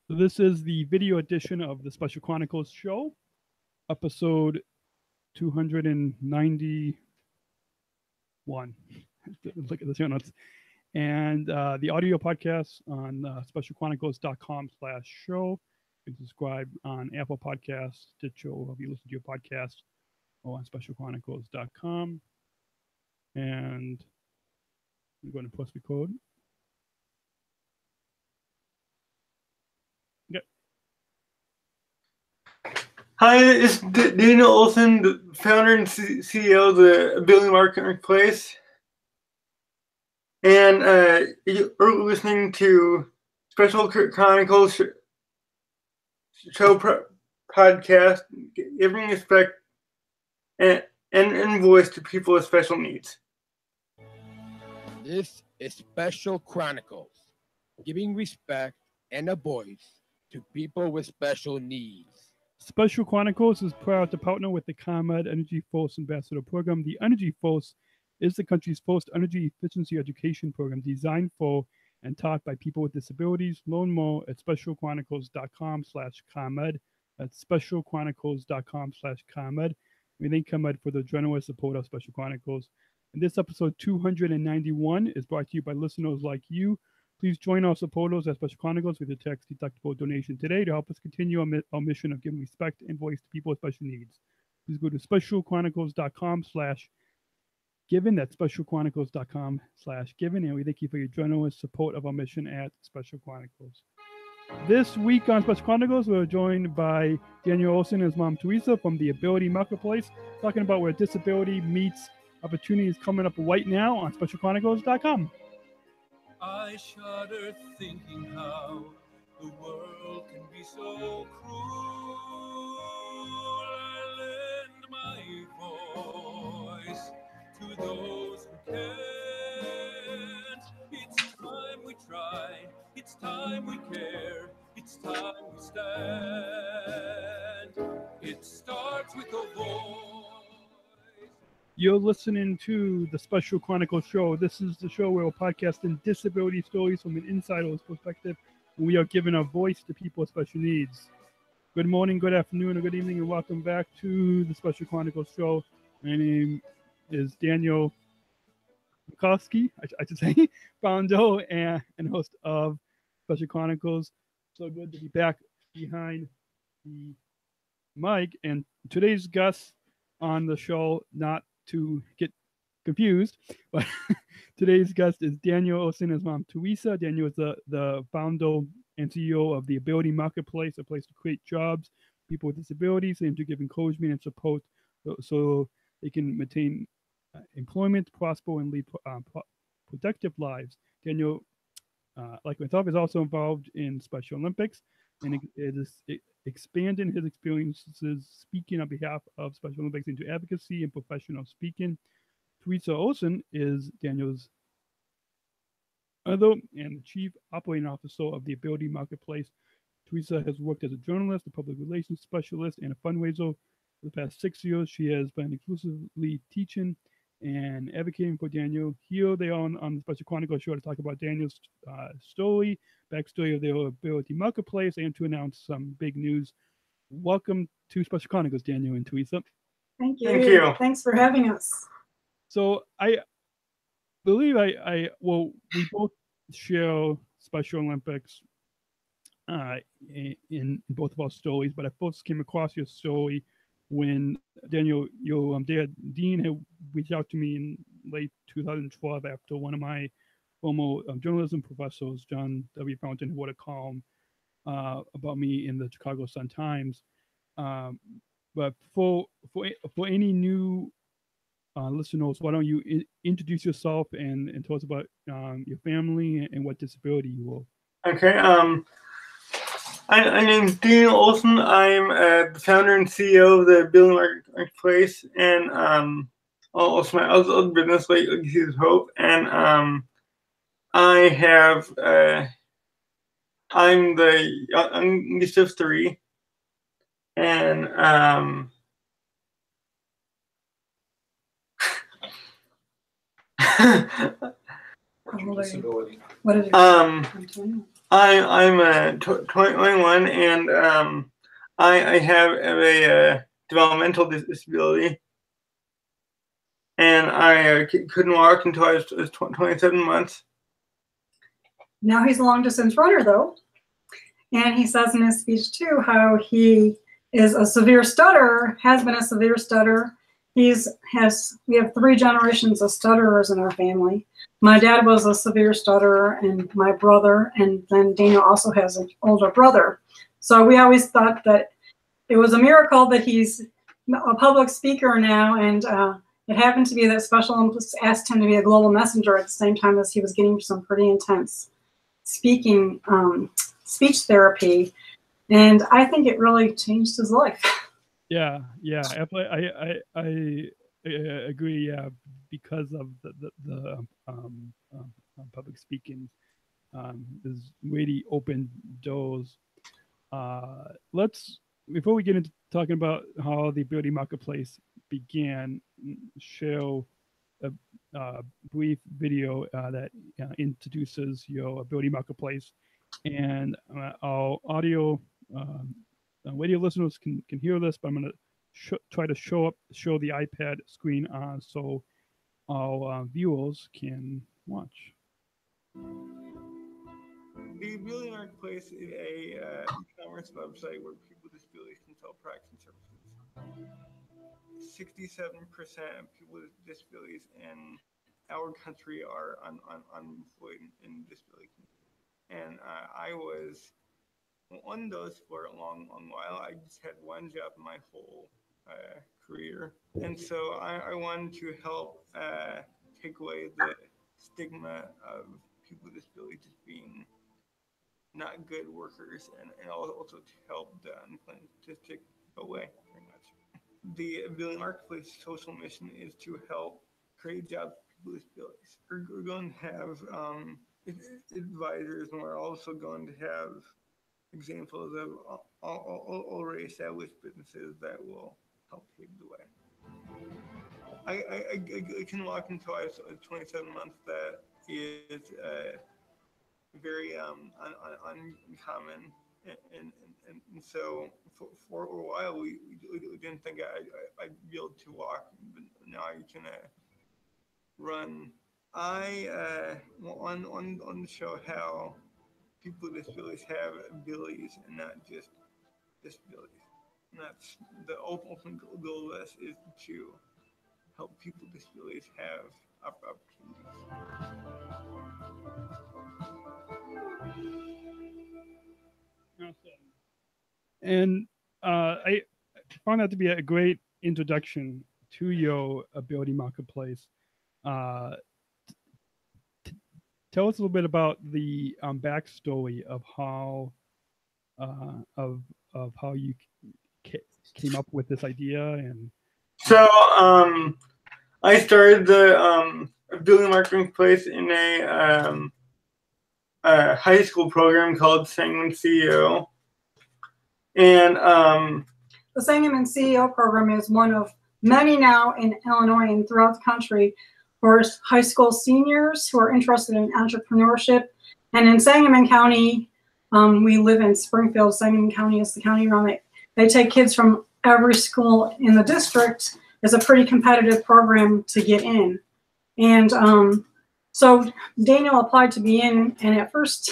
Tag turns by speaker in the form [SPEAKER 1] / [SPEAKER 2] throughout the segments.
[SPEAKER 1] So this is the video edition of the Special Chronicles show, episode 291. Look at the show notes. And the audio podcast on specialchronicles.com/show. You can subscribe on Apple Podcasts, Stitcher, or if you listen to your podcast, or on specialchronicles.com. And I'm going to post record.
[SPEAKER 2] Hi, it's Daniel Olson, the founder and CEO of the Ability Marketplace. And you're listening to Special Chronicles show podcast, giving respect and voice to people with special needs.
[SPEAKER 3] This is Special Chronicles, giving respect and a voice to people with special needs.
[SPEAKER 1] Special Chronicles is proud to partner with the ComEd Energy Force Ambassador Program. The Energy Force is the country's first energy efficiency education program designed for and taught by people with disabilities. Learn more at specialchronicles.com/ComEd. That's specialchronicles.com/ComEd. We thank ComEd for the generous support of Special Chronicles. And this episode 291 is brought to you by listeners like you. Please join our supporters at Special Chronicles with a tax-deductible donation today to help us continue our mission of giving respect and voice to people with special needs. Please go to specialchronicles.com/giving. That's specialchronicles.com/giving. And we thank you for your generous support of our mission at Special Chronicles. This week on Special Chronicles, we're joined by Daniel Olson and his mom, Teresa, from the Ability Marketplace, talking about where disability meets opportunities coming up right now on specialchronicles.com.
[SPEAKER 4] I shudder thinking how the world can be so cruel. I lend my voice to those who can't. It's time we try, it's time we care, it's time we stand. It starts with a voice.
[SPEAKER 1] You're listening to the Special Chronicles show. This is the show where we're podcasting disability stories from an insider's perspective, and we are giving a voice to people with special needs. Good morning, good afternoon, or good evening, and welcome back to the Special Chronicles show. My name is Daniel Bukowski, I should say, founder and host of Special Chronicles. So good to be back behind the mic. And today's guest on the show, not to get confused, but today's guest is Daniel Olson and his mom, Teresa. Daniel is the founder and CEO of the Ability Marketplace, a place to create jobs, people with disabilities, and to give encouragement and support so they can maintain employment, prosper, and lead productive lives. Daniel, like myself, is also involved in Special Olympics, and it is expanding his experiences speaking on behalf of Special Olympics into advocacy and professional speaking. Teresa Olson is Daniel's mother and Chief Operating Officer of the Ability Marketplace. Teresa has worked as a journalist, a public relations specialist, and a fundraiser. For the past 6 years, she has been exclusively teaching and advocating for Daniel. Here they are on the Special Chronicles show to talk about Daniel's story, backstory of their Ability Marketplace, and to announce some big news. Welcome to Special Chronicles, Daniel and Teresa.
[SPEAKER 5] Thank you.
[SPEAKER 2] Thank you.
[SPEAKER 5] Thanks for having us.
[SPEAKER 1] So I believe we both share Special Olympics in both of our stories, but I first came across your story when Daniel, your dad, Dean, had reached out to me in late 2012 after one of my former journalism professors, John W. Fountain, who wrote a column about me in the Chicago Sun-Times. But for any new listeners, why don't you introduce yourself and tell us about your family and what disability you are?
[SPEAKER 2] Okay. My name is Daniel Olson. I'm the founder and CEO of the Ability Marketplace, and also my other business, like Seeds of Hope. And I have I'm the youngest of three, and
[SPEAKER 5] How old are you? What is it?
[SPEAKER 2] I'm 21, and I have a developmental disability, and I couldn't walk until I was 27 months.
[SPEAKER 5] Now he's a long distance runner though. And he says in his speech too how he is a severe stutterer, has been a severe stutterer. We have 3 generations of stutterers in our family. My dad was a severe stutterer, and my brother, and then Daniel also has an older brother. So we always thought that it was a miracle that he's a public speaker now, and it happened to be that Special Olympics asked him to be a global messenger at the same time as he was getting some pretty intense speech therapy, and I think it really changed his life.
[SPEAKER 1] Yeah, I agree. Yeah, because of the public speaking is really open doors. Let's, before we get into talking about how the Ability Marketplace began, show a brief video that introduces your Ability Marketplace, and our audio radio listeners can hear this, but I'm going to try to show the iPad screen on so our viewers can watch.
[SPEAKER 2] The Ability Marketplace is a e-commerce website where people with disabilities can sell products and services. 67% of people with disabilities in our country are unemployed in disability community. And I was one of those for a long while. I just had one job my whole career. And so I wanted to help take away the stigma of people with disabilities just being not good workers, and also to help the unemployment statistic go away, pretty much. The Ability Marketplace social mission is to help create jobs for people with disabilities. We're going to have advisors, and we're also going to have examples of already established businesses that will help pave the way. I can walk until I was 27 months. That is very uncommon, and so for a while we didn't think I'd be able to walk, but now I can run. I want to show how people with disabilities have abilities and not just disabilities. And that's the ultimate goal of this, is to help people with disabilities have opportunities.
[SPEAKER 1] And I found that to be a great introduction to your Ability Marketplace. Tell us a little bit about the backstory of how how you came up with this idea. And
[SPEAKER 2] so I started the Ability Marketplace in a high school program called Sangamon CEO. And
[SPEAKER 5] the Sangamon CEO program is one of many now in Illinois and throughout the country for high school seniors who are interested in entrepreneurship. And in Sangamon County, we live in Springfield. Sangamon County is the county around it. They take kids from every school in the district. It's a pretty competitive program to get in. And so Daniel applied to be in, and at first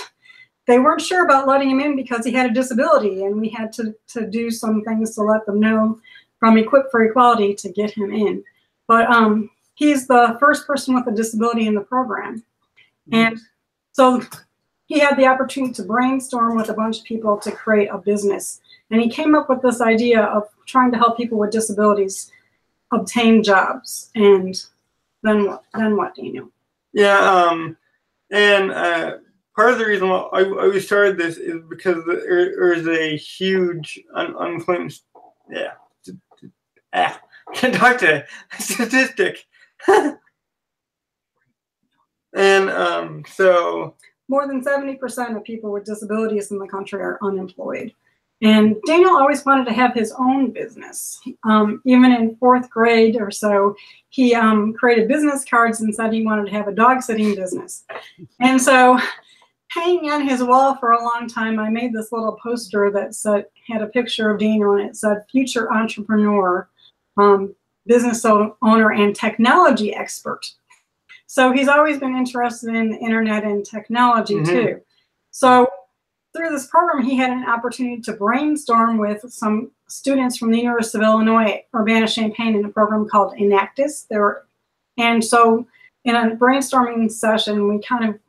[SPEAKER 5] they weren't sure about letting him in because he had a disability, and we had to do some things to let them know from Equip for Equality to get him in. But he's the first person with a disability in the program. And so he had the opportunity to brainstorm with a bunch of people to create a business. And he came up with this idea of trying to help people with disabilities obtain jobs. And then what, Daniel?
[SPEAKER 2] Yeah, and part of the reason why we started this is because there's a huge unemployment. Can't talk to statistic. And so
[SPEAKER 5] more than 70% of people with disabilities in the country are unemployed. And Daniel always wanted to have his own business. Even in 4th grade or so, he created business cards and said he wanted to have a dog sitting business. And so hanging on his wall for a long time, I made this little poster that had a picture of Daniel, and it said future entrepreneur, business owner, and technology expert. So he's always been interested in the internet and technology too. So through this program, he had an opportunity to brainstorm with some students from the University of Illinois, Urbana-Champaign, in a program called Enactus. And so in a brainstorming session, we kind of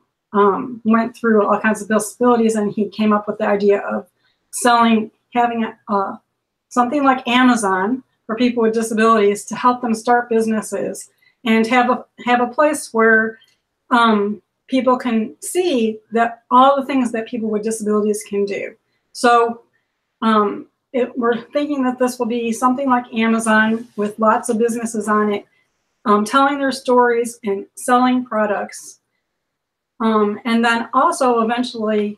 [SPEAKER 5] went through all kinds of possibilities, and he came up with the idea of having something like Amazon for people with disabilities to help them start businesses and have a place where people can see that all the things that people with disabilities can do. So we're thinking that this will be something like Amazon with lots of businesses on it, telling their stories and selling products. And then also eventually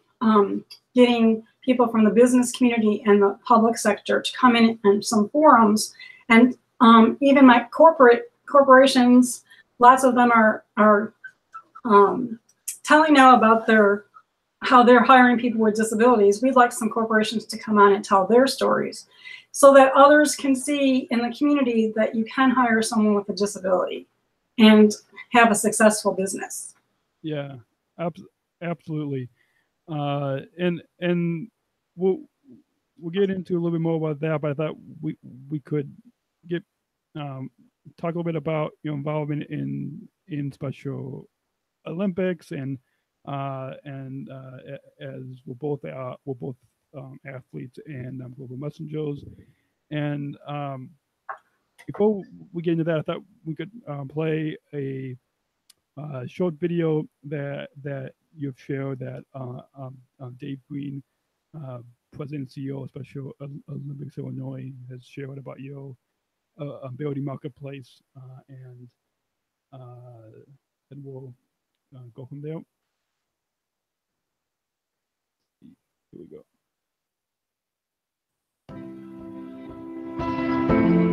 [SPEAKER 5] getting people from the business community and the public sector to come in some forums. And even my corporations, lots of them are telling now about how they're hiring people with disabilities. We'd like some corporations to come on and tell their stories so that others can see in the community that you can hire someone with a disability and have a successful business.
[SPEAKER 1] Yeah, absolutely. And we'll get into a little bit more about that, but I thought we could get talk a little bit about your involvement in Special Olympics and as we're both athletes and global messengers. And before we get into that, I thought we could play a short video that you've shared that Dave Green, President and CEO of Special Olympics Illinois, has shared about your ability marketplace, and we'll go from there. Here we go.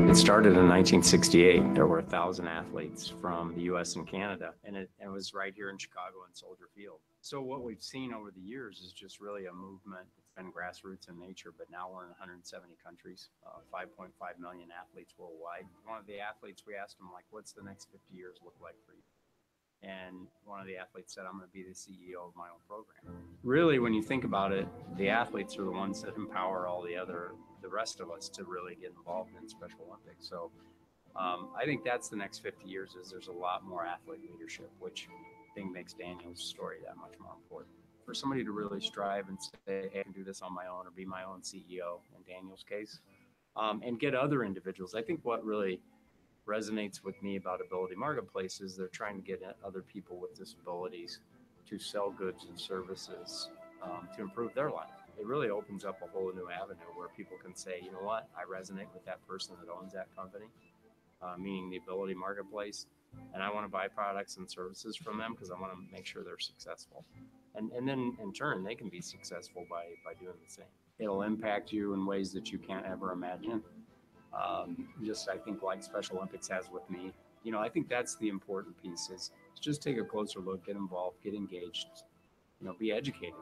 [SPEAKER 6] It started in 1968. There were 1,000 athletes from the U.S. and Canada, and it was right here in Chicago in Soldier Field. So what we've seen over the years is just really a movement. It's been grassroots in nature, but now we're in 170 countries, 5.5 million athletes worldwide. One of the athletes, we asked him, like, what's the next 50 years look like for you? And one of the athletes said, I'm going to be the CEO of my own program. Really, when you think about it, the athletes are the ones that empower the rest of us to really get involved in Special Olympics. So I think that's the next 50 years is there's a lot more athlete leadership, which I think makes Daniel's story that much more important. For somebody to really strive and say, hey, I can do this on my own or be my own CEO in Daniel's case, and get other individuals. I think what really resonates with me about Ability Marketplace is they're trying to get other people with disabilities to sell goods and services to improve their life. It really opens up a whole new avenue where people can say, you know what, I resonate with that person that owns that company, meaning the Ability Marketplace, and I want to buy products and services from them because I want to make sure they're successful. And then in turn, they can be successful by doing the same. It'll impact you in ways that you can't ever imagine. Just I think like Special Olympics has with me, you know, I think that's the important piece is just take a closer look, get involved, get engaged, you know, be educated.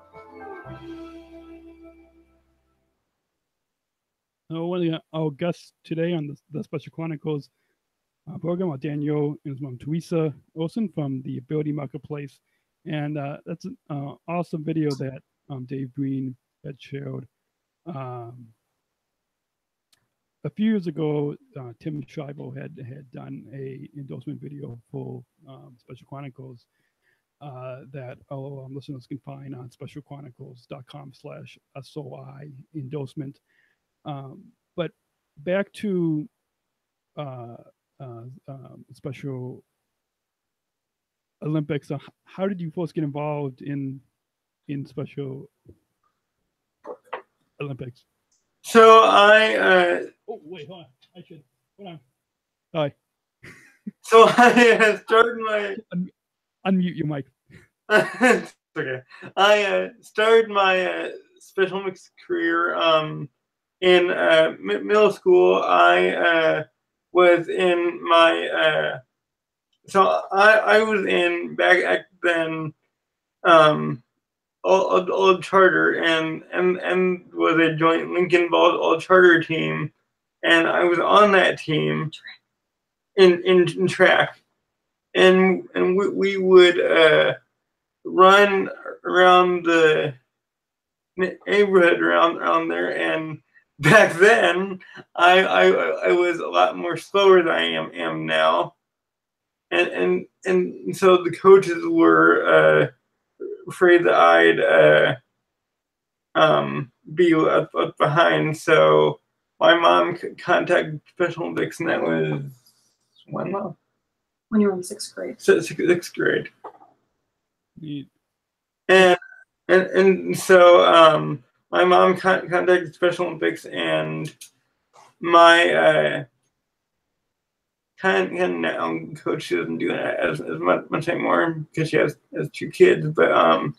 [SPEAKER 1] One of our guests today on the Special Chronicles program are Daniel and his mom Teresa Olson from the Ability Marketplace, and that's an awesome video that Dave Green had shared. A few years ago, Tim Shivo had done a endorsement video for Special Chronicles that all listeners can find on specialchronicles.com/SOI endorsement. But back to Special Olympics. How did you folks get involved in Special Olympics?
[SPEAKER 2] So I.
[SPEAKER 1] Oh wait, hold on. Hold on. Hi.
[SPEAKER 2] So I started my.
[SPEAKER 1] Unmute your mic.
[SPEAKER 2] It's okay. I started my Special Olympics career in middle school. I was in my. So I was in back then. all charter and was a joint Lincoln all charter team, and I was on that team in track, and we would run around the neighborhood around there. And back then I was a lot more slower than I am now, and so the coaches were afraid that I'd be left behind. So my mom contacted Special Olympics, and that was when
[SPEAKER 5] you were in 6th grade.
[SPEAKER 2] Sixth grade.
[SPEAKER 1] Neat.
[SPEAKER 2] And so my mom contacted Special Olympics, and my kind of now coach doesn't do it as much anymore because she has 2 kids. But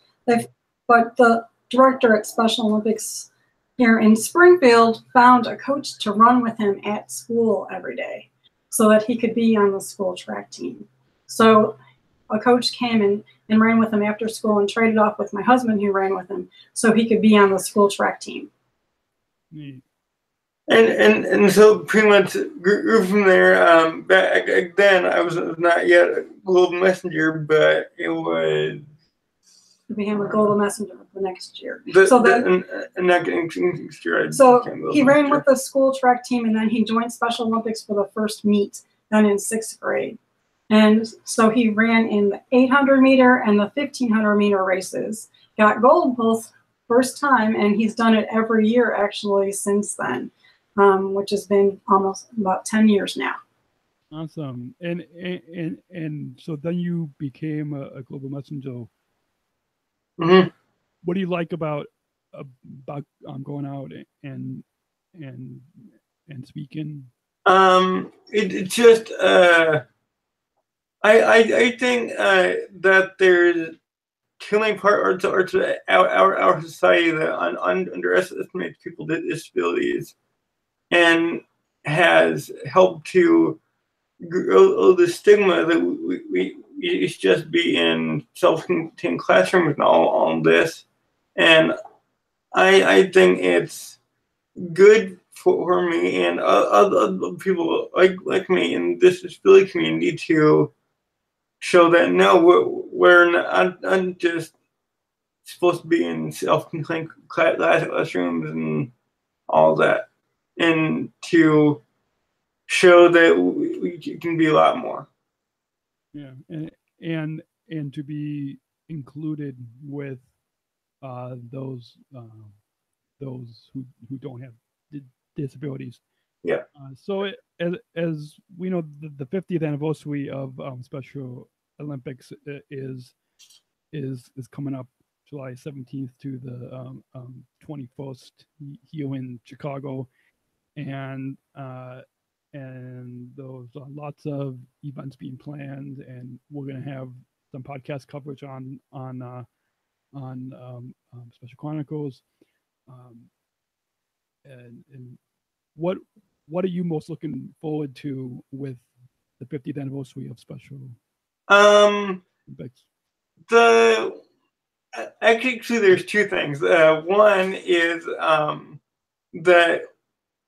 [SPEAKER 5] the director at Special Olympics here in Springfield found a coach to run with him at school every day so that he could be on the school track team. So a coach came and ran with him after school and traded off with my husband, who ran with him, so he could be on the school track team.
[SPEAKER 1] Neat.
[SPEAKER 2] And so pretty much grew from there. Back then, I was not yet a global messenger, but it was.
[SPEAKER 5] He became a global messenger the next year.
[SPEAKER 2] So
[SPEAKER 5] he ran with the school track team, and then he joined Special Olympics for the first meet, then in 6th grade. And so he ran in the 800 meter and the 1500 meter races, got gold both first time, and he's done it every year actually since then, which has been almost about 10 years now.
[SPEAKER 1] Awesome. And so then you became a global messenger.
[SPEAKER 2] Mm-hmm.
[SPEAKER 1] What do you like about going out and speaking?
[SPEAKER 2] It just I think that there's too many parts of our society that underestimates people with disabilities, and has helped to grow the stigma that we used to just be in self-contained classrooms and all this. And I think it's good for me and other people like me in this disability community to show that no, we're not just supposed to be in self-contained classrooms and all that, and to show that we can be a lot more.
[SPEAKER 1] Yeah, and to be included with those who don't have disabilities.
[SPEAKER 2] Yeah.
[SPEAKER 1] So as we know, the 50th anniversary of Special Olympics is coming up July 17th to the 21st here in Chicago, and there's lots of events being planned, and we're going to have some podcast coverage on Special Chronicles. And what are you most looking forward to with the 50th anniversary of Special Olympics?
[SPEAKER 2] Actually, there's 2 things. One is that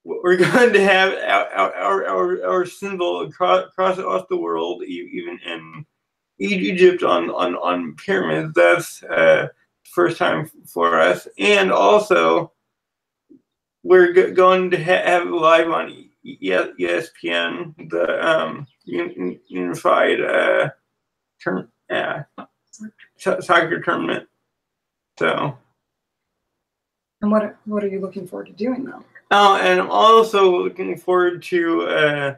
[SPEAKER 2] we're going to have our symbol across the world, even in Egypt on pyramids. That's first time for us, and also we're going to have live on ESPN the unified soccer tournament. So.
[SPEAKER 5] And what are you looking forward to doing though?
[SPEAKER 2] Oh, and I'm also looking forward to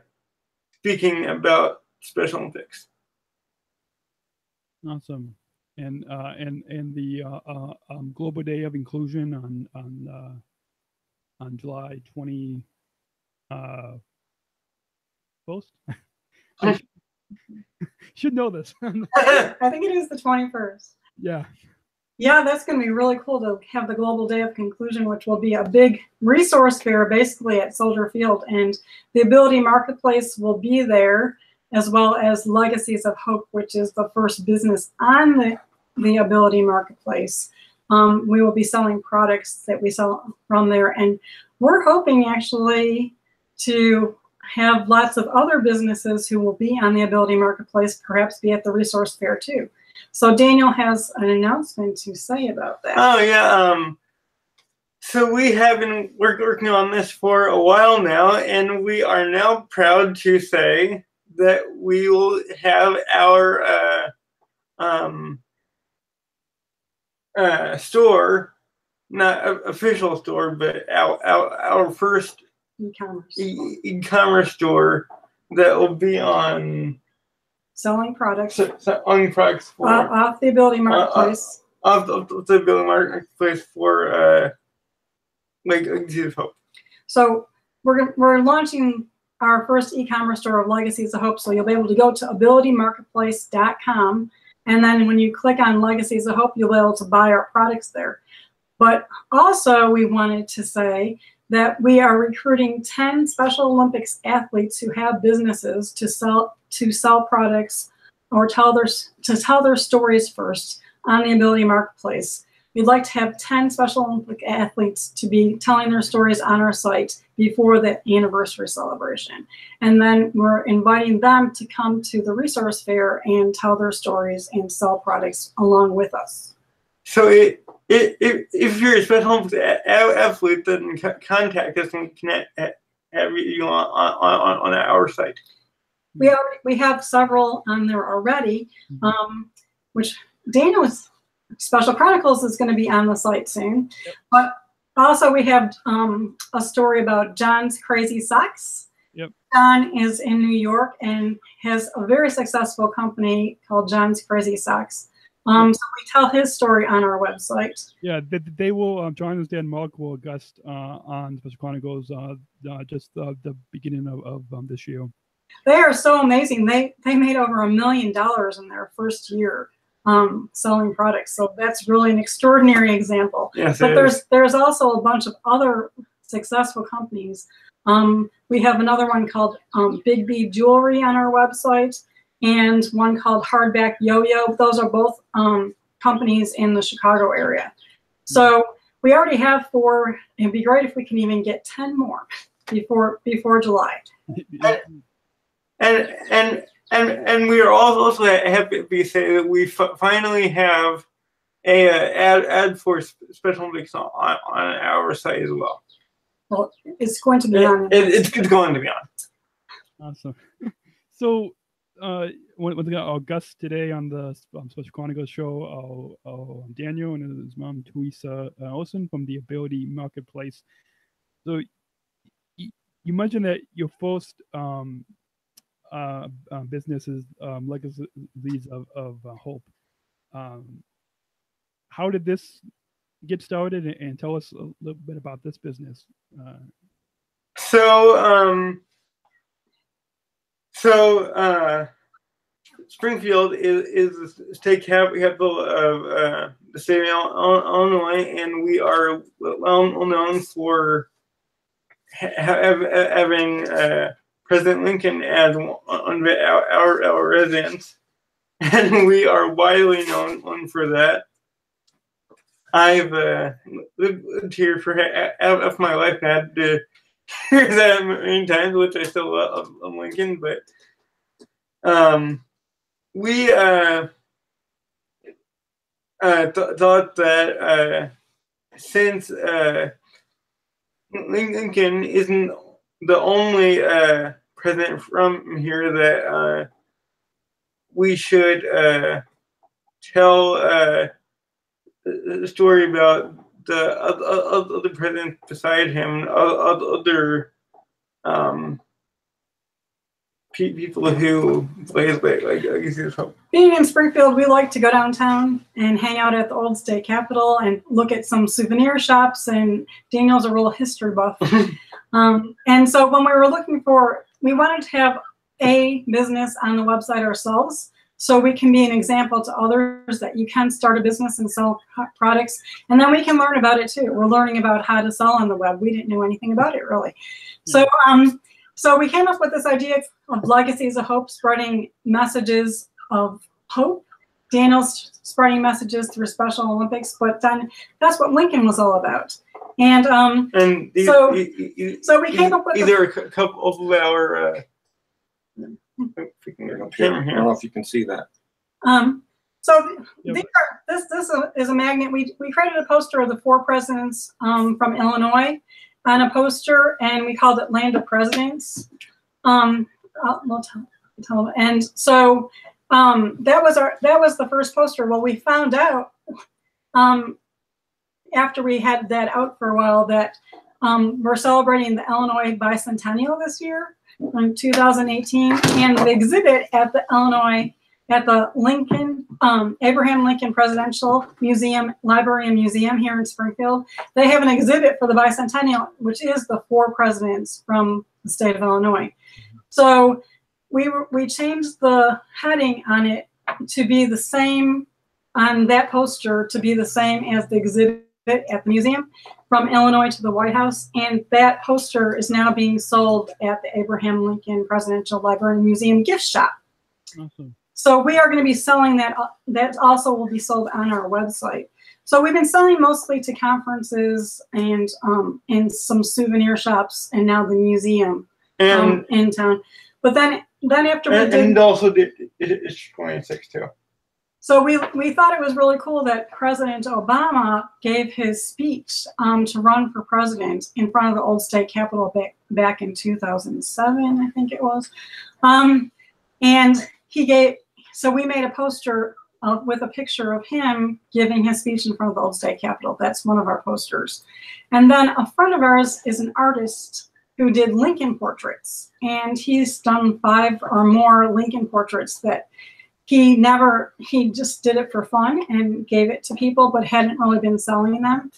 [SPEAKER 2] speaking about Special Olympics.
[SPEAKER 1] Awesome. And the Global Day of Inclusion on July 20 post. I should know this.
[SPEAKER 5] I think it is the 21st.
[SPEAKER 1] Yeah.
[SPEAKER 5] Yeah, that's going to be really cool to have the Global Day of Conclusion, which will be a big resource fair basically at Soldier Field. And the Ability Marketplace will be there, as well as Legacies of Hope, which is the first business on the Ability Marketplace. we will be selling products that we sell from there. And we're hoping actually to have lots of other businesses who will be on the Ability Marketplace, perhaps be at the resource fair too. So Daniel has an announcement to say about that.
[SPEAKER 2] Oh yeah, so we have been working on this for a while now, and we are now proud to say that we will have our store, not official store, but our first e-commerce store that will be on
[SPEAKER 5] selling products,
[SPEAKER 2] selling products for
[SPEAKER 5] off the Ability Marketplace,
[SPEAKER 2] off the Ability Marketplace for Legacies of Hope. So
[SPEAKER 5] we're launching our first e-commerce store of Legacies of Hope. So you'll be able to go to abilitymarketplace.com, and then when you click on Legacies of Hope, you'll be able to buy our products there. But also, we wanted to say that we are recruiting 10 Special Olympics athletes who have businesses to sell products or tell their stories first on the Ability Marketplace. We'd like to have 10 Special Olympic athletes to be telling their stories on our site before the anniversary celebration. And then we're inviting them to come to the resource fair and tell their stories and sell products along with us.
[SPEAKER 2] So if you're a Special Olympics athlete, then contact us and we can have you on our site.
[SPEAKER 5] We have several on there already, which Daniel's Special Chronicles is going to be on the site soon. Yep. But also we have a story about John's Crazy Socks.
[SPEAKER 1] Yep.
[SPEAKER 5] John is in New York and has a very successful company called John's Crazy Socks. So we tell his story on our website.
[SPEAKER 1] Yeah, they will. John and Dan Mark will guest on Special Chronicles just the beginning of this year.
[SPEAKER 5] They are so amazing. They made over $1 million in their first year selling products. So that's really an extraordinary example.
[SPEAKER 2] Yes,
[SPEAKER 5] but there's also a bunch of other successful companies. We have another one called Big B Jewelry on our website, and one called Hardback Yo-Yo. Those are both companies in the Chicago area. So we already have 4. It'd be great if we can even get 10 more before July.
[SPEAKER 2] And we are also happy to say that we finally have a ad for Special Olympics on our site as well.
[SPEAKER 5] Well, it's going to be on.
[SPEAKER 2] It's going to be on.
[SPEAKER 1] Awesome. So we got our guests today on the Special Chronicles show, Daniel and his mom, Teresa Olson from the Ability Marketplace. So you mentioned that your first businesses, Legacies of Hope. How did this get started, and tell us a little bit about this business?
[SPEAKER 2] Springfield is the state capital of the state of Illinois, and we are well known for having President Lincoln as one of our residents, and we are widely known for that. I've lived here for half of my life. I had to hear that many times, which I still love Lincoln, but we thought that since Lincoln isn't the only president from here, that we should tell the story about the other presidents beside him, other people who plays like Legacies of Hope.
[SPEAKER 5] Being in Springfield, we like to go downtown and hang out at the old state capitol and look at some souvenir shops, and Daniel's a real history buff. And so when we wanted to have a business on the website ourselves, so we can be an example to others that you can start a business and sell products, and then we can learn about it too. We're learning about how to sell on the web. We didn't know anything about it really. So we came up with this idea of Legacies of Hope, spreading messages of hope Daniel's spreading messages through Special Olympics, but then that's what Lincoln was all about. And so we came up with
[SPEAKER 2] either a couple of our
[SPEAKER 7] I don't know if you can see that.
[SPEAKER 5] This is a magnet. We created a poster of the 4 presidents from Illinois on a poster, and we called it Land of Presidents. And so that was the first poster. Well, we found out after we had that out for a while that we're celebrating the Illinois bicentennial this year in 2018, and the exhibit at the Lincoln, Abraham Lincoln Presidential Museum, Library and Museum here in Springfield, they have an exhibit for the bicentennial, which is the 4 presidents from the state of Illinois. So we changed the heading on it to be the same, on that poster, to be the same as the exhibit at the museum, from Illinois to the White House, and that poster is now being sold at the Abraham Lincoln Presidential Library and Museum gift shop.
[SPEAKER 1] Awesome.
[SPEAKER 5] So we are going to be selling that. That also will be sold on our website. So we've been selling mostly to conferences and some souvenir shops, and now the museum in town. But then after we did,
[SPEAKER 2] and also it's 26 too.
[SPEAKER 5] So we thought it was really cool that President Obama gave his speech to run for president in front of the old state capitol back in 2007, I think it was, and he gave. So we made a poster with a picture of him giving his speech in front of the old state capitol. That's one of our posters. And then a friend of ours is an artist who did Lincoln portraits. And he's done 5 or more Lincoln portraits that he just did it for fun and gave it to people, but hadn't really been selling them.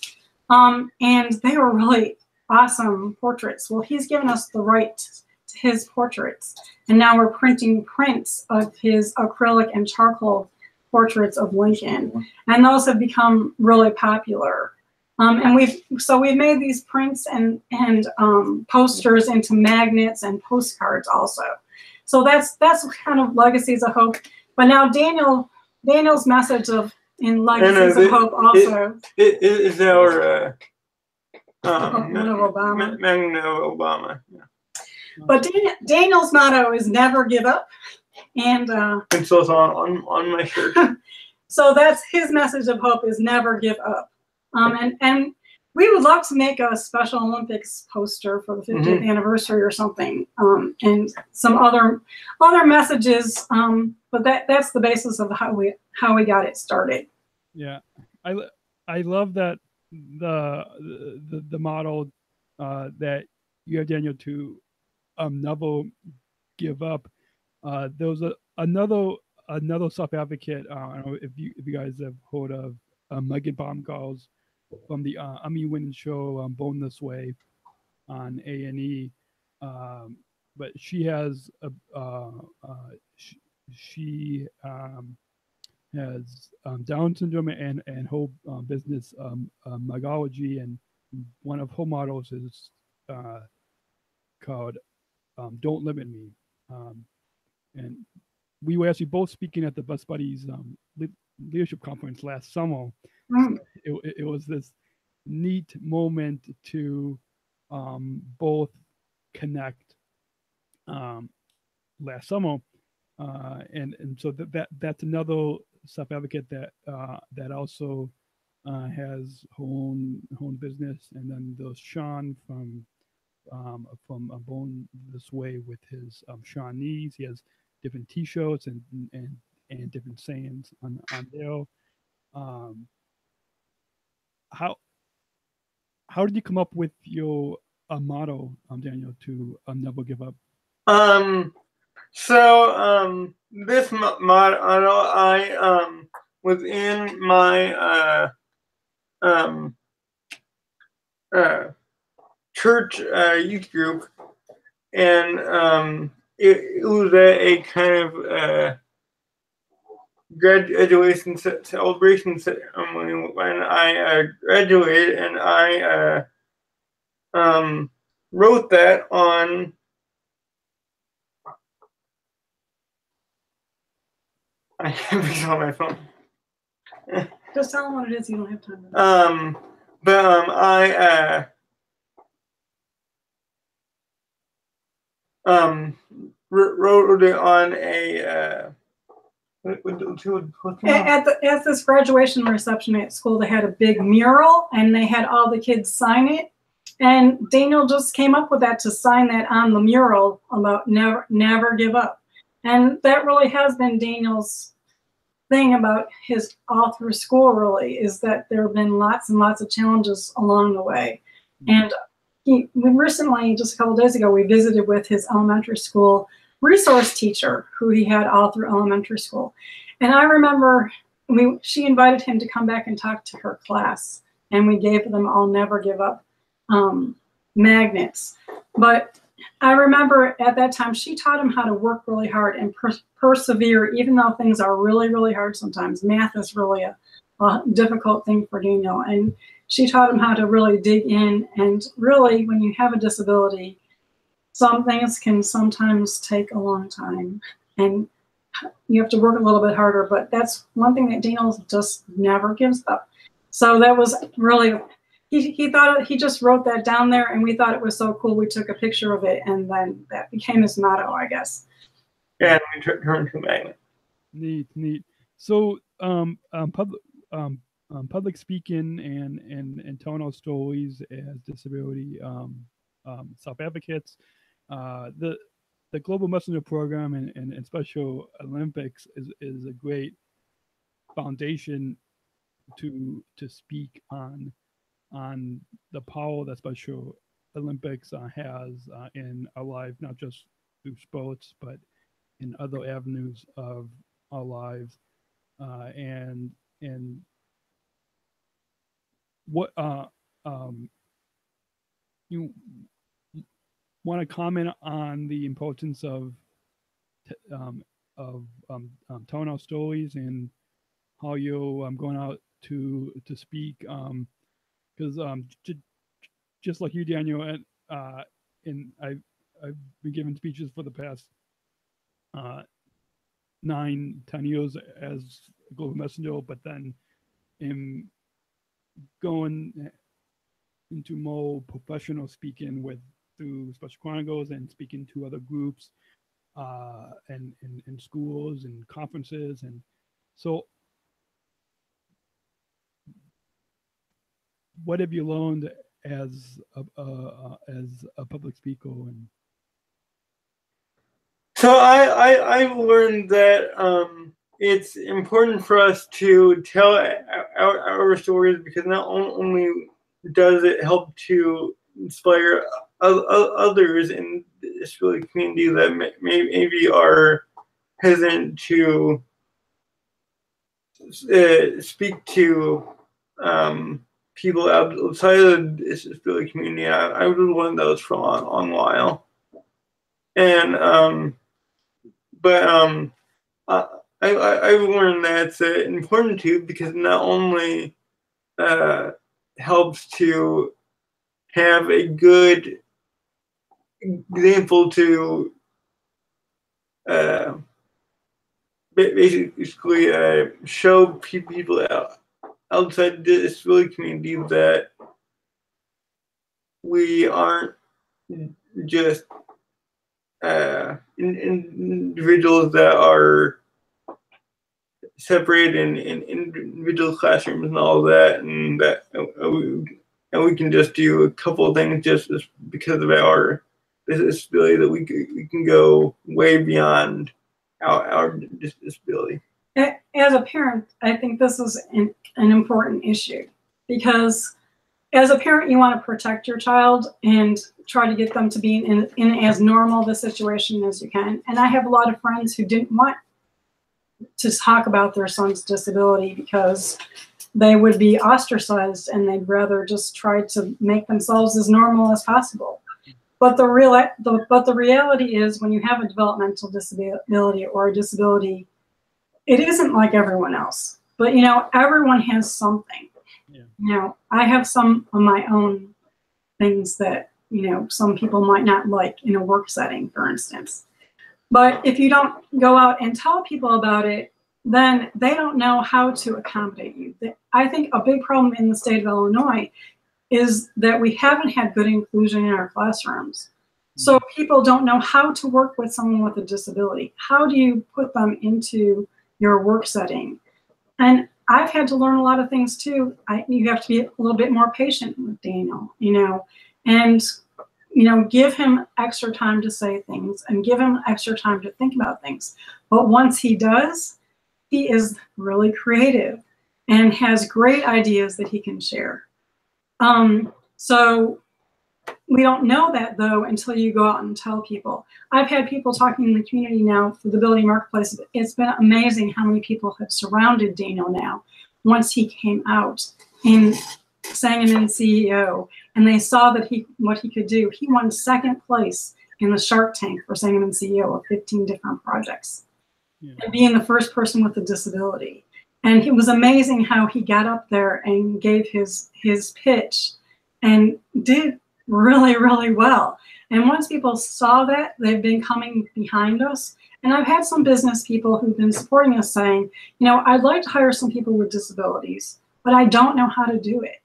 [SPEAKER 5] And they were really awesome portraits. Well, he's given us the right to his portraits. And now we're printing prints of his acrylic and charcoal portraits of Lincoln. And those have become really popular. And we've made these prints and posters into magnets and postcards also. So that's kind of Legacies of Hope. But now Daniel's message in Legacies of Hope also
[SPEAKER 2] is our
[SPEAKER 5] Obama.
[SPEAKER 2] Magno Obama. Yeah.
[SPEAKER 5] But Daniel's motto is never give up, and
[SPEAKER 2] so it's on my shirt.
[SPEAKER 5] So that's his message of hope, is never give up. And we would love to make a Special Olympics poster for the 50th anniversary or something, and some other messages. But that's the basis of how we got it started.
[SPEAKER 1] Yeah, I love that the model that you have, Daniel, to never give up. There was another self-advocate. I don't know if you guys have heard of Megan Baumgart's from the Emmy-winning show Born This Way on A&E. But she has she has Down syndrome and whole business mycology, and one of her models is called Don't Limit Me. And we were actually both speaking at the Bus Buddies leadership conference last summer. It was this neat moment to both connect last summer, and so that's another self-advocate that also has her own business. And then there's Sean from Born This Way with his Shawnese. He has different T-shirts and different sayings on there. How did you come up with your motto, Daniel, to never give up?
[SPEAKER 2] This motto, I was in my church youth group, and it was a kind of graduation celebration ceremony when I graduated, and I wrote that on I have it on my phone.
[SPEAKER 5] Just tell them what it is. You don't have time.
[SPEAKER 2] I wrote it on a
[SPEAKER 5] at this graduation reception at school. They had a big mural, and they had all the kids sign it. And Daniel just came up with that to sign that on the mural about never give up. And that really has been Daniel's thing about his all through school, really, is that there have been lots and lots of challenges along the way. And we recently, just a couple of days ago, we visited with his elementary school resource teacher who he had all through elementary school. And I remember she invited him to come back and talk to her class, and we gave them all never give up magnets. But I remember at that time she taught him how to work really hard and persevere, even though things are really, really hard sometimes. Math is really a difficult thing for Daniel. And she taught him how to really dig in. And really, when you have a disability, some things can sometimes take a long time. And you have to work a little bit harder. But that's one thing that Daniel just never gives up. So that was really... He just wrote that down there, and we thought it was so cool. We took a picture of it, and then that became his motto, I guess.
[SPEAKER 2] Yeah, and we turned to a magnet.
[SPEAKER 1] Neat. So, public speaking and telling our stories as disability self-advocates, the Global Messenger Program and Special Olympics is a great foundation to speak on the power that Special Olympics has in our life, not just through sports, but in other avenues of our lives. And what you want to comment on the importance of telling our stories and how you're going out to speak. Because just like you, Daniel, and I've been giving speeches for the past 9-10 years as a Global Messenger, but then in going into more professional speaking through Special Chronicles and speaking to other groups and in schools and conferences, and so. What have you learned as a public speaker? And
[SPEAKER 2] so I've learned that it's important for us to tell our stories, because not only does it help to inspire others in the disability community that maybe are hesitant to speak to people outside of the disability community. I was one of those for a long while, and I've learned that's important too, because it not only helps to have a good example to basically show people outside the disability community that we aren't just individuals that are separated in individual classrooms and all that, and that we can just do a couple of things just because of our disability, that we can go way beyond our disability.
[SPEAKER 5] As a parent, I think this is an important issue, because as a parent, you want to protect your child and try to get them to be in as normal the situation as you can. And I have a lot of friends who didn't want to talk about their son's disability because they would be ostracized, and they'd rather just try to make themselves as normal as possible. But the reality is, when you have a developmental disability or a disability, it isn't like everyone else. But, you know, everyone has something. Yeah. You know, I have some of my own things that, you know, some people might not like in a work setting, for instance. But if you don't go out and tell people about it, then they don't know how to accommodate you. I think a big problem in the state of Illinois is that we haven't had good inclusion in our classrooms. So people don't know how to work with someone with a disability. How do you put them into your work setting? And I've had to learn a lot of things too. You have to be a little bit more patient with Daniel, and give him extra time to say things and give him extra time to think about things. But once he does, he is really creative and has great ideas that he can share. So we don't know that though until you go out and tell people. I've had people talking in the community now for the Ability Marketplace. It's been amazing how many people have surrounded Daniel now once he came out in Sangamon CEO, and they saw that what he could do. He won second place in the Shark Tank for Sangamon CEO of 15 different projects, and being the first person with a disability. And it was amazing how he got up there and gave his pitch and did really, really well. And once people saw that, they've been coming behind us. And I've had some business people who've been supporting us saying, I'd like to hire some people with disabilities, but I don't know how to do it.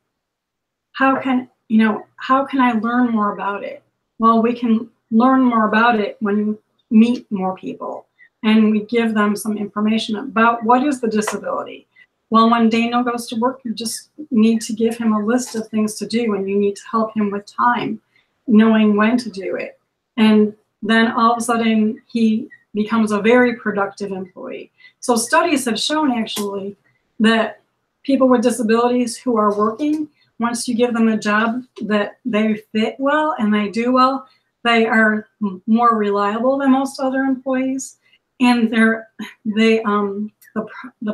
[SPEAKER 5] How can I learn more about it? Well, we can learn more about it when you meet more people and we give them some information about what is the disability. Well, when Daniel goes to work, you just need to give him a list of things to do, and you need to help him with time, knowing when to do it. And then all of a sudden, he becomes a very productive employee. So studies have shown actually that people with disabilities who are working, once you give them a job that they fit well and they do well, they are more reliable than most other employees, and the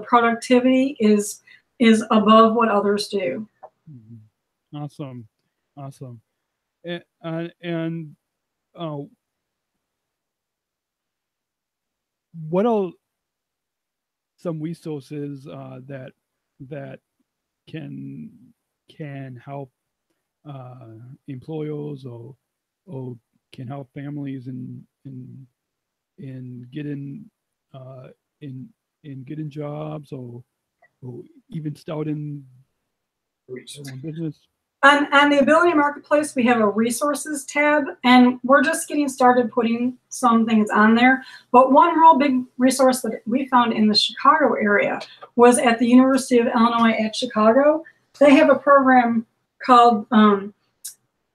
[SPEAKER 5] productivity is above what others do.
[SPEAKER 1] Awesome. What are some resources that can help employers or can help families in getting jobs or even starting their own business?
[SPEAKER 5] On the Ability Marketplace, we have a resources tab, and we're just getting started putting some things on there. But one real big resource that we found in the Chicago area was at the University of Illinois at Chicago. They have a program called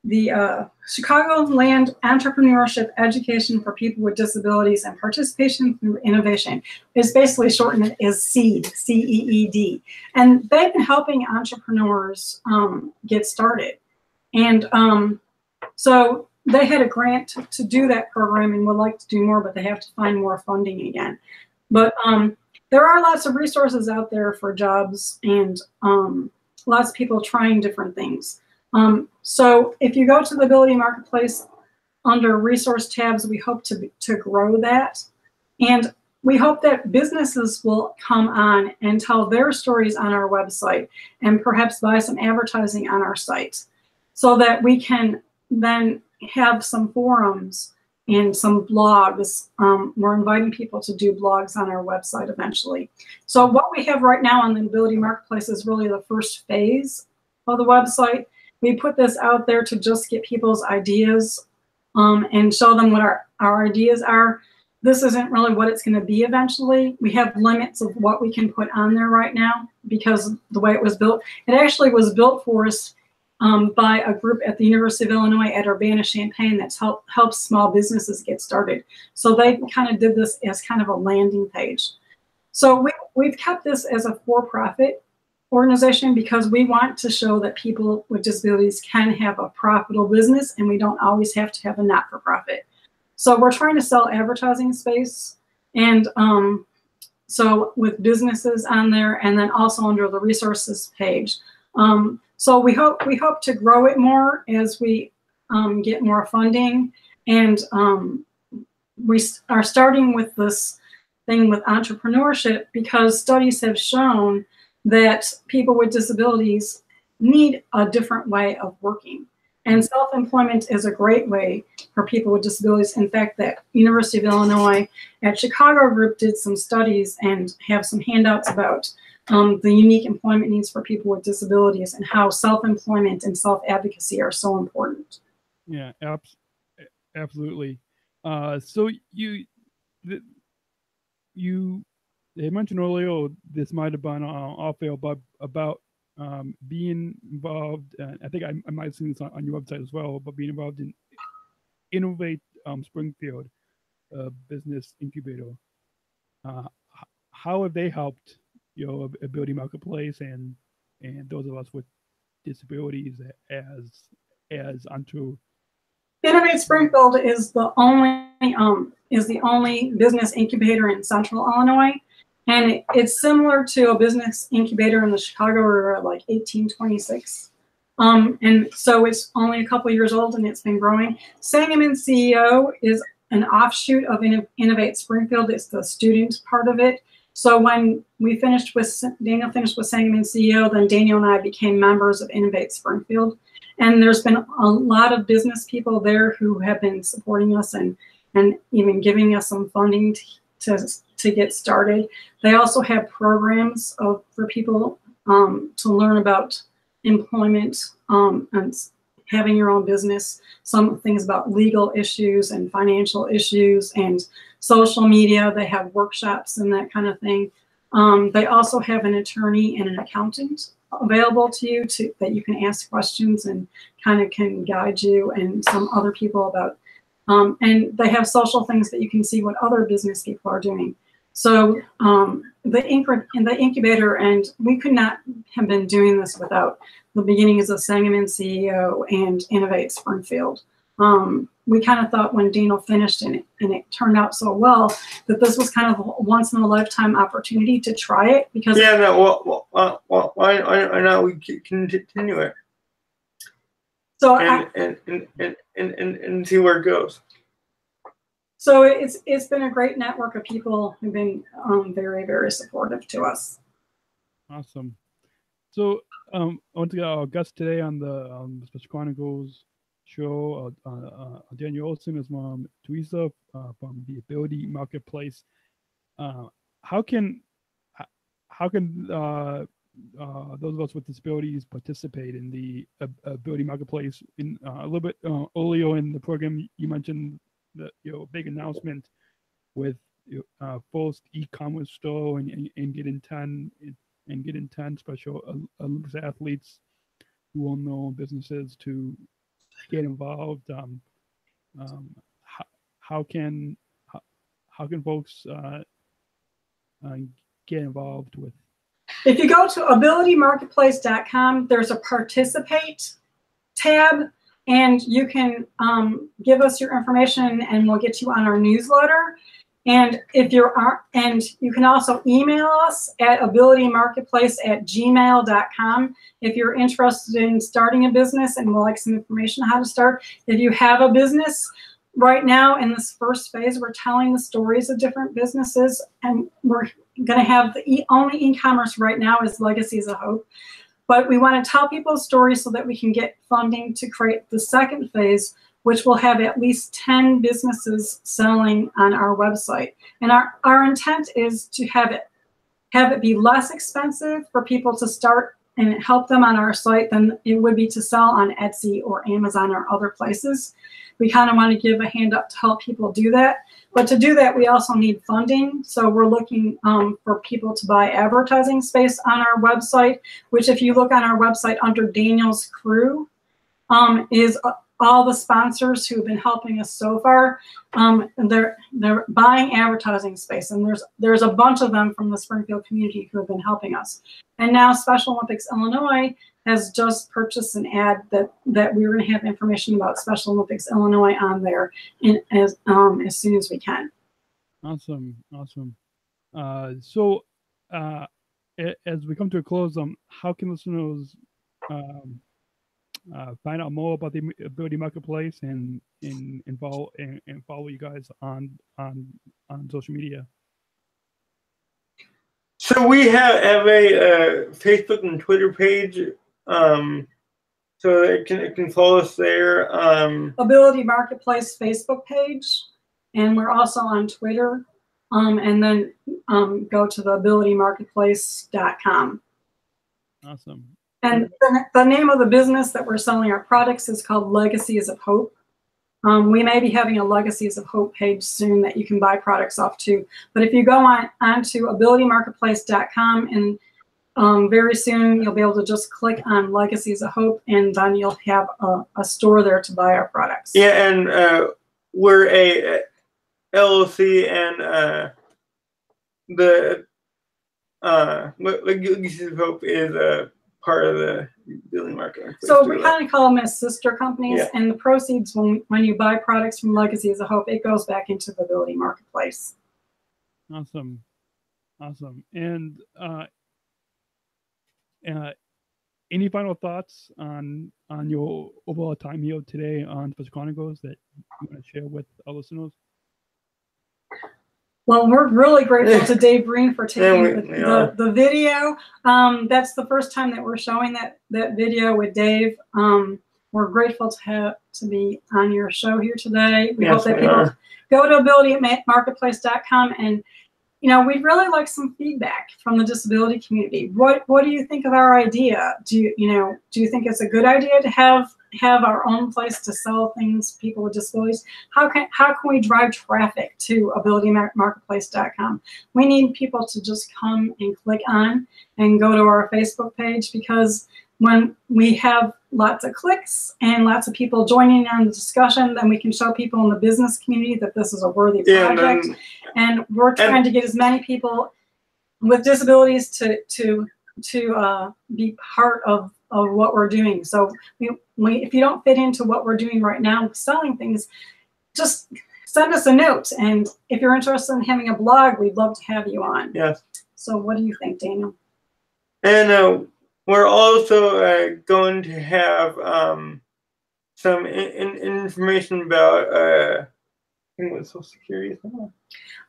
[SPEAKER 5] the Chicagoland Entrepreneurship Education for People with Disabilities and Participation Through Innovation. It's basically shortened as CEED, C-E-E-D. And they've been helping entrepreneurs get started. And so they had a grant to do that program and would like to do more, but they have to find more funding again. But there are lots of resources out there for jobs and lots of people trying different things. So if you go to the Ability Marketplace under resource tabs, we hope to grow that. And we hope that businesses will come on and tell their stories on our website and perhaps buy some advertising on our site so that we can then have some forums and some blogs. We're inviting people to do blogs on our website eventually. So what we have right now on the Ability Marketplace is really the first phase of the website. We put this out there to just get people's ideas and show them what our ideas are. This isn't really what it's going to be eventually. We have limits of what we can put on there right now because the way it was built. It actually was built for us by a group at the University of Illinois at Urbana-Champaign that's helps small businesses get started. So they kind of did this as kind of a landing page. So we've kept this as a for-profit organization because we want to show that people with disabilities can have a profitable business and we don't always have to have a not-for-profit. So we're trying to sell advertising space, and so with businesses on there and then also under the resources page. So we hope to grow it more as we get more funding, and we are starting with this thing with entrepreneurship because studies have shown that people with disabilities need a different way of working. And self-employment is a great way for people with disabilities. In fact, the University of Illinois at Chicago group did some studies and have some handouts about the unique employment needs for people with disabilities and how self-employment and self-advocacy are so important.
[SPEAKER 1] Yeah, absolutely. So you mentioned earlier, this might have been off air, but about being involved. I think I might have seen this on your website as well, but being involved in Innovate Springfield business incubator. How have they helped Ability Marketplace and those of us with disabilities as unto?
[SPEAKER 5] Innovate Springfield is the only business incubator in Central Illinois, and it's similar to a business incubator in the Chicago area, like 1826. And so it's only a couple years old, and it's been growing. Sangamon CEO is an offshoot of Innovate Springfield. It's the student part of it. So when we finished with Daniel finished with Sangamon CEO, then Daniel and I became members of Innovate Springfield. And there's been a lot of business people there who have been supporting us and even giving us some funding to get started. They also have programs for people to learn about employment and having your own business, some things about legal issues and financial issues and social media. They have workshops and that kind of thing. They also have an attorney and an accountant available to you that you can ask questions and kind of can guide you and some other people about. And they have social things that you can see what other business people are doing. So the incubator, and we could not have been doing this without the beginnings of Sangamon CEO and Innovate Springfield. We kind of thought when Daniel finished and it turned out so well that this was kind of a once in a lifetime opportunity to try it because
[SPEAKER 2] why not we continue it?
[SPEAKER 5] So
[SPEAKER 2] and see where it goes.
[SPEAKER 5] So it's been a great network of people who've been very, very supportive to us.
[SPEAKER 1] Awesome. So I want to get our guest today on the Special Chronicles show, Daniel Olson, his mom Teresa from the Ability Marketplace. How can those of us with disabilities participate in the Ability Marketplace? In a little bit earlier in the program, you mentioned the big announcement with first e-commerce store and getting 10 Special Olympics athletes who will know businesses to get involved. How can folks get involved with?
[SPEAKER 5] If you go to abilitymarketplace.com, there's a participate tab, and you can give us your information and we'll get you on our newsletter. And you can also email us at abilitymarketplace@gmail.com if you're interested in starting a business and would like some information on how to start. If you have a business right now in this first phase, we're telling the stories of different businesses, and we're going to have the only e-commerce right now is Legacies of Hope. But we want to tell people stories so that we can get funding to create the second phase, which will have at least 10 businesses selling on our website. And our intent is to have it be less expensive for people to start and help them on our site than it would be to sell on Etsy or Amazon or other places. We kind of want to give a hand up to help people do that. But to do that, we also need funding. So we're looking for people to buy advertising space on our website, which if you look on our website under Daniel's Crew, is all the sponsors who have been helping us so far. They're buying advertising space, and there's a bunch of them from the Springfield community who have been helping us. And now Special Olympics Illinois has just purchased an ad that we're going to have information about Special Olympics Illinois on there as soon as we can.
[SPEAKER 1] Awesome. So as we come to a close, how can listeners find out more about the Ability Marketplace and follow you guys on social media?
[SPEAKER 2] So we have a Facebook and Twitter page. so it can follow us there.
[SPEAKER 5] Ability Marketplace Facebook page, and we're also on Twitter. And then go to the abilitymarketplace.com.
[SPEAKER 1] Awesome.
[SPEAKER 5] And the name of the business that we're selling our products is called Legacies of Hope. We may be having a Legacies of Hope page soon that you can buy products off to. But if you go onto abilitymarketplace.com, and very soon you'll be able to just click on Legacies of Hope, and then you'll have a store there to buy our products.
[SPEAKER 2] Yeah, and we're a LLC, and the Legacies of Hope is a part of the Building Marketplace.
[SPEAKER 5] So we kind of call them as sister companies,
[SPEAKER 2] yeah.
[SPEAKER 5] And the proceeds when you buy products from Legacies of Hope, it goes back into the Ability Marketplace.
[SPEAKER 1] Awesome. And any final thoughts on your overall time here today on Special Chronicles that you want to share with our listeners?
[SPEAKER 5] Well, we're really grateful to Dave Breen for taking the video. That's the first time that we're showing that video with Dave. We're grateful to be on your show here today. We hope that people go to abilitymarketplace.com, and we'd really like some feedback from the disability community. What do you think of our idea? Do you think it's a good idea to have our own place to sell things people with disabilities? How can we drive traffic to abilitymarketplace.com? We need people to just come and click on and go to our Facebook page, because when we have lots of clicks and lots of people joining on the discussion, then we can show people in the business community that this is a worthy project. And we're trying to get as many people with disabilities to be part of what we're doing. So if you don't fit into what we're doing right now, selling things, just send us a note. And if you're interested in having a blog, we'd love to have you on.
[SPEAKER 2] Yes.
[SPEAKER 5] So what do you think, Daniel?
[SPEAKER 2] And we're also going to have some information about I think what Social Security is about.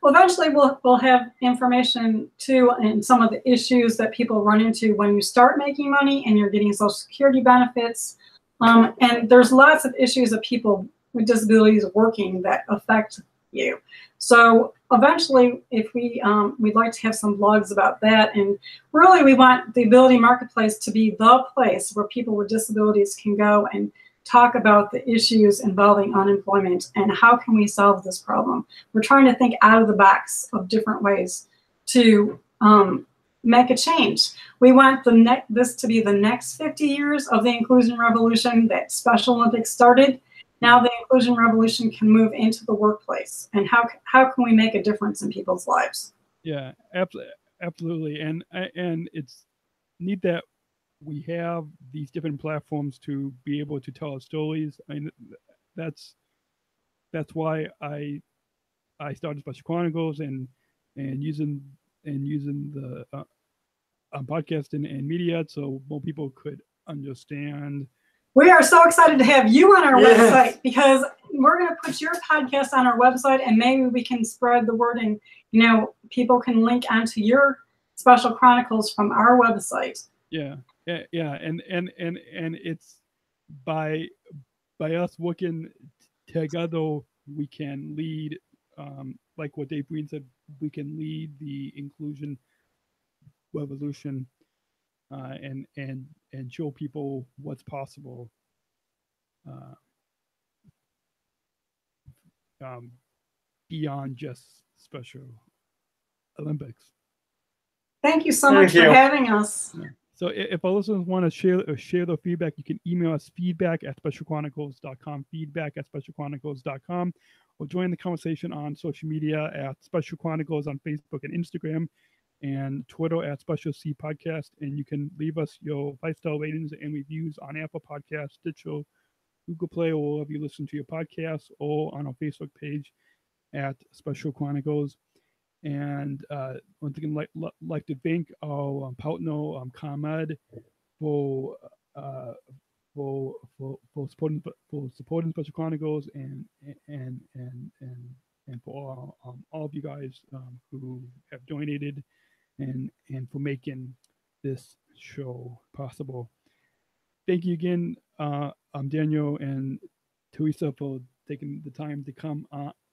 [SPEAKER 5] Well, eventually we'll have information too, and some of the issues that people run into when you start making money and you're getting Social Security benefits. And there's lots of issues of people with disabilities working that affect you. So eventually, if we'd like to have some blogs about that. And really, we want the Ability Marketplace to be the place where people with disabilities can go and talk about the issues involving unemployment and how can we solve this problem. We're trying to think out of the box of different ways to make a change. We want this to be the next 50 years of the inclusion revolution that Special Olympics started. Now the inclusion revolution can move into the workplace, and how can we make a difference in people's lives? Yeah,
[SPEAKER 1] absolutely. And it's neat that we have these different platforms to be able to tell our stories. I mean, that's why I started Special Chronicles and using the podcast and media, so more people could understand.
[SPEAKER 5] We are so excited to have you on our website, because we're going to put your podcast on our website, and maybe we can spread the word, and people can link onto your Special Chronicles from our website.
[SPEAKER 1] Yeah, and it's by us working together, we can lead, like what Dave Breen said, we can lead the inclusion revolution, and show people what's possible beyond just Special Olympics.
[SPEAKER 5] Thank you so much for having us.
[SPEAKER 1] Yeah. So if our listeners want to share their feedback, you can email us feedback@specialchronicles.com, feedback@specialchronicles.com, or join the conversation on social media at Special Chronicles on Facebook and Instagram, and Twitter at Special C Podcast. And you can leave us your 5-star ratings and reviews on Apple Podcasts, Stitcher, Google Play, or wherever you listen to your podcasts, or on our Facebook page at Special Chronicles. And once again, like to thank our partner ComEd for supporting Special Chronicles, and for all of you guys who have donated, and for making this show possible. thank you again, Daniel and Teresa, for taking the time to come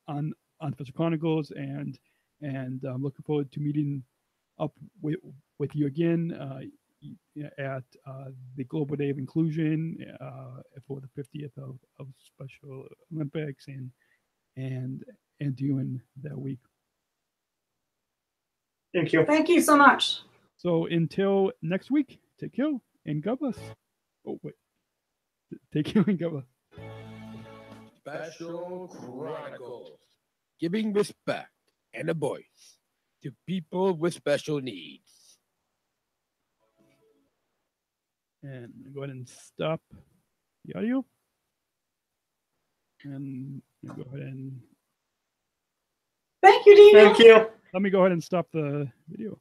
[SPEAKER 1] on Special Chronicles, and I'm looking forward to meeting up with you again at the Global Day of Inclusion for the 50th of Special Olympics and doing that week.
[SPEAKER 2] Thank you.
[SPEAKER 5] Thank you so much.
[SPEAKER 1] So until next week, take care and God bless. Oh wait, take care and God bless.
[SPEAKER 3] Special Chronicles, giving respect and a voice to people with special needs.
[SPEAKER 1] And go ahead and stop the audio. And go ahead and
[SPEAKER 5] Thank you, Dino.
[SPEAKER 2] Thank you.
[SPEAKER 1] let me go ahead and stop the video.